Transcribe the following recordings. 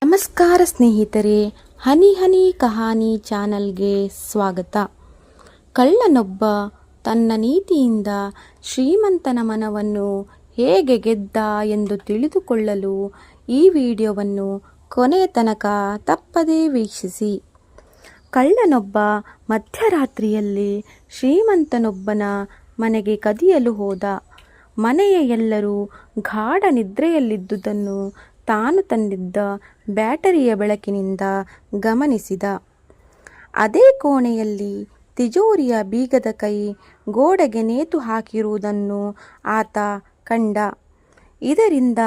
ನಮಸ್ಕಾರ ಸ್ನೇಹಿತರೆ, ಹನಿ ಹನಿ ಕಹಾನಿ ಚಾನಲ್ಗೆ ಸ್ವಾಗತ. ಕಳ್ಳನೊಬ್ಬ ತನ್ನ ನೀತಿಯಿಂದ ಶ್ರೀಮಂತನ ಮನವನ್ನು ಹೇಗೆ ಗೆದ್ದ ಎಂದು ತಿಳಿದುಕೊಳ್ಳಲು ಈ ವಿಡಿಯೋವನ್ನು ಕೊನೆಯ ತನಕ ತಪ್ಪದೇ ವೀಕ್ಷಿಸಿ. ಕಳ್ಳನೊಬ್ಬ ಮಧ್ಯರಾತ್ರಿಯಲ್ಲಿ ಶ್ರೀಮಂತನೊಬ್ಬನ ಮನೆಗೆ ಕದಿಯಲು ಹೋದ. ಮನೆಯ ಎಲ್ಲರೂ ಗಾಢ ನಿದ್ರೆಯಲ್ಲಿದ್ದುದನ್ನು ತಾನು ತಂದಿದ್ದ ಬ್ಯಾಟರಿಯ ಬೆಳಕಿನಿಂದ ಗಮನಿಸಿದ. ಅದೇ ಕೋಣೆಯಲ್ಲಿ ತಿಜೋರಿಯ ಬೀಗದ ಕೈ ಗೋಡೆಗೆ ನೇತು ಹಾಕಿರುವುದನ್ನು ಆತ ಕಂಡ. ಇದರಿಂದ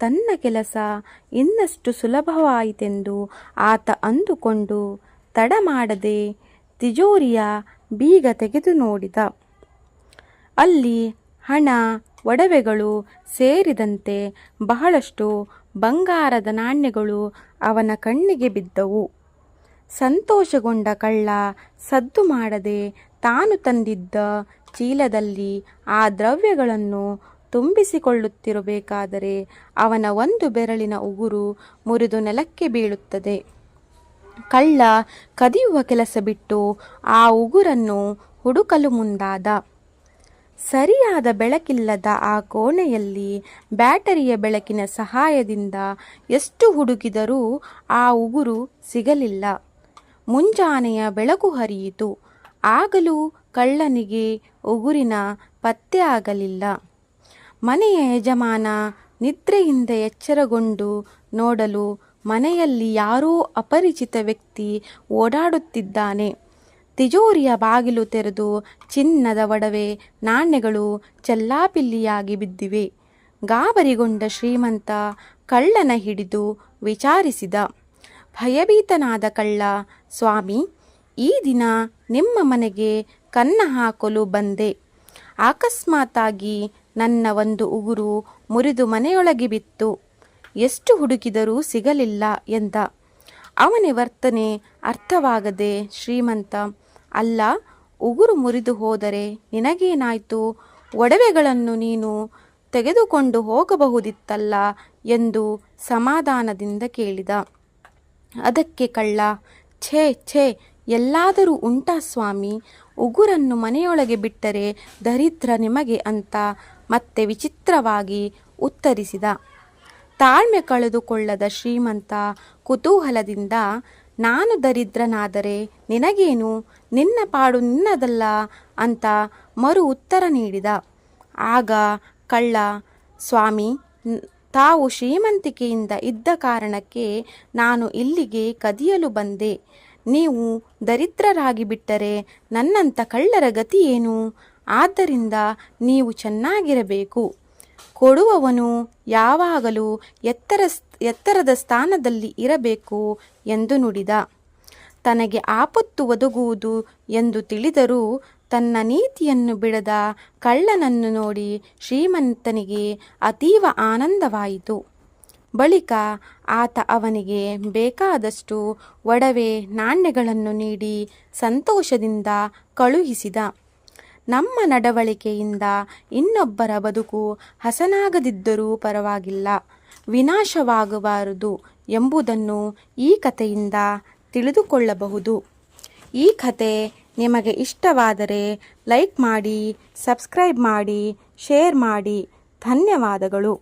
ತನ್ನ ಕೆಲಸ ಇನ್ನಷ್ಟು ಸುಲಭವಾಯಿತೆಂದು ಆತ ಅಂದುಕೊಂಡು ತಡ ಮಾಡದೆ ತಿಜೋರಿಯ ಬೀಗ ತೆಗೆದು ನೋಡಿದ. ಅಲ್ಲಿ ಹಣ, ಒಡವೆಗಳು ಸೇರಿದಂತೆ ಬಹಳಷ್ಟು ಬಂಗಾರದ ನಾಣ್ಯಗಳು ಅವನ ಕಣ್ಣಿಗೆ ಬಿದ್ದವು. ಸಂತೋಷಗೊಂಡ ಕಳ್ಳ ಸದ್ದು ಮಾಡದೆ ತಾನು ತಂದಿದ್ದ ಚೀಲದಲ್ಲಿ ಆ ದ್ರವ್ಯಗಳನ್ನು ತುಂಬಿಸಿಕೊಳ್ಳುತ್ತಿರಬೇಕಾದರೆ ಅವನ ಒಂದು ಬೆರಳಿನ ಉಗುರು ಮುರಿದು ನೆಲಕ್ಕೆ ಬೀಳುತ್ತದೆ. ಕಳ್ಳ ಕದಿಯುವ ಕೆಲಸ ಬಿಟ್ಟು ಆ ಉಗುರನ್ನು ಹುಡುಕಲು ಮುಂದಾದ. ಸರಿಯಾದ ಬೆಳಕಿಲ್ಲದ ಆ ಕೋಣೆಯಲ್ಲಿ ಬ್ಯಾಟರಿಯ ಬೆಳಕಿನ ಸಹಾಯದಿಂದ ಎಷ್ಟು ಹುಡುಕಿದರೂ ಆ ಉಗುರು ಸಿಗಲಿಲ್ಲ. ಮುಂಜಾನೆಯ ಬೆಳಕು ಹರಿಯಿತು. ಆಗಲೂ ಕಳ್ಳನಿಗೆ ಉಗುರಿನ ಪತ್ತೆ ಆಗಲಿಲ್ಲ. ಮನೆಯ ಯಜಮಾನ ನಿದ್ರೆಯಿಂದ ಎಚ್ಚರಗೊಂಡು ನೋಡಲು ಮನೆಯಲ್ಲಿ ಯಾರೋ ಅಪರಿಚಿತ ವ್ಯಕ್ತಿ ಓಡಾಡುತ್ತಿದ್ದಾನೆ. ತಿಜೋರಿಯ ಬಾಗಿಲು ತೆರೆದು ಚಿನ್ನದ ಒಡವೆ, ನಾಣ್ಯಗಳು ಚೆಲ್ಲಾಪಿಲ್ಲಿಯಾಗಿ ಬಿದ್ದಿವೆ. ಗಾಬರಿಗೊಂಡ ಶ್ರೀಮಂತ ಕಳ್ಳನ ಹಿಡಿದು ವಿಚಾರಿಸಿದ. ಭಯಭೀತನಾದ ಕಳ್ಳ, ಸ್ವಾಮಿ, ಈ ದಿನ ನಿಮ್ಮ ಮನೆಗೆ ಕನ್ನ ಹಾಕಲು ಬಂದೆ. ಅಕಸ್ಮಾತಾಗಿ ನನ್ನ ಒಂದು ಉಗುರು ಮುರಿದು ಮನೆಯೊಳಗೆ ಬಿತ್ತು. ಎಷ್ಟು ಹುಡುಕಿದರೂ ಸಿಗಲಿಲ್ಲ ಎಂದ. ಅವನ ವರ್ತನೆ ಅರ್ಥವಾಗದೆ ಶ್ರೀಮಂತ, ಅಲ್ಲ, ಉಗುರು ಮುರಿದು ಹೋದರೆ ನಿನಗೇನಾಯ್ತು? ಒಡವೆಗಳನ್ನು ನೀನು ತೆಗೆದುಕೊಂಡು ಹೋಗಬಹುದಿತ್ತಲ್ಲ ಎಂದು ಸಮಾಧಾನದಿಂದ ಕೇಳಿದ. ಅದಕ್ಕೆ ಕಳ್ಳ, ಛೇ ಛೇ, ಎಲ್ಲಾದರೂ ಉಂಟಾ ಸ್ವಾಮಿ? ಉಗುರನ್ನು ಮನೆಯೊಳಗೆ ಬಿಟ್ಟರೆ ದರಿದ್ರ ನಿಮಗೆ ಅಂತ ಮತ್ತೆ ವಿಚಿತ್ರವಾಗಿ ಉತ್ತರಿಸಿದ. ತಾಳ್ಮೆ ಕಳೆದುಕೊಳ್ಳದ ಶ್ರೀಮಂತ ಕುತೂಹಲದಿಂದ, ನಾನು ದರಿದ್ರನಾದರೆ ನಿನಗೇನು? ನಿನ್ನ ಪಾಡು ನಿನ್ನದಲ್ಲ ಅಂತ ಮರು ಉತ್ತರ ನೀಡಿದ. ಆಗ ಕಳ್ಳ, ಸ್ವಾಮಿ, ತಾವು ಶ್ರೀಮಂತಿಕೆಯಿಂದ ಇದ್ದ ಕಾರಣಕ್ಕೆ ನಾನು ಇಲ್ಲಿಗೆ ಕದಿಯಲು ಬಂದೆ. ನೀವು ದರಿದ್ರರಾಗಿ ಬಿಟ್ಟರೆ ನನ್ನಂಥ ಕಳ್ಳರ ಗತಿ ಏನು? ಆದ್ದರಿಂದ ನೀವು ಚೆನ್ನಾಗಿರಬೇಕು. ಕೊಡುವವನು ಯಾವಾಗಲೂ ಎತ್ತರದ ಸ್ಥಾನದಲ್ಲಿ ಇರಬೇಕು ಎಂದು ನುಡಿದ. ತನಗೆ ಆಪತ್ತು ಒದಗುವುದು ಎಂದು ತಿಳಿದರೂ ತನ್ನ ನೀತಿಯನ್ನು ಬಿಡದ ಕಳ್ಳನನ್ನು ನೋಡಿ ಶ್ರೀಮಂತನಿಗೆ ಅತೀವ ಆನಂದವಾಯಿತು. ಬಳಿಕ ಆತ ಅವನಿಗೆ ಬೇಕಾದಷ್ಟು ಒಡವೆ, ನಾಣ್ಯಗಳನ್ನು ನೀಡಿ ಸಂತೋಷದಿಂದ ಕಳುಹಿಸಿದ. ನಮ್ಮ ನಡವಳಿಕೆಯಿಂದ ಇನ್ನೊಬ್ಬರ ಬದುಕು ಹಸನಾಗದಿದ್ದರೂ ಪರವಾಗಿಲ್ಲ, ವಿನಾಶವಾಗಬಾರದು ಎಂಬುದನ್ನು ಈ ಕಥೆಯಿಂದ ತಿಳಿದುಕೊಳ್ಳಬಹುದು. ಈ ಕಥೆ ನಿಮಗೆ ಇಷ್ಟವಾದರೆ ಲೈಕ್ ಮಾಡಿ, ಸಬ್ಸ್ಕ್ರೈಬ್ ಮಾಡಿ, ಶೇರ್ ಮಾಡಿ. ಧನ್ಯವಾದಗಳು.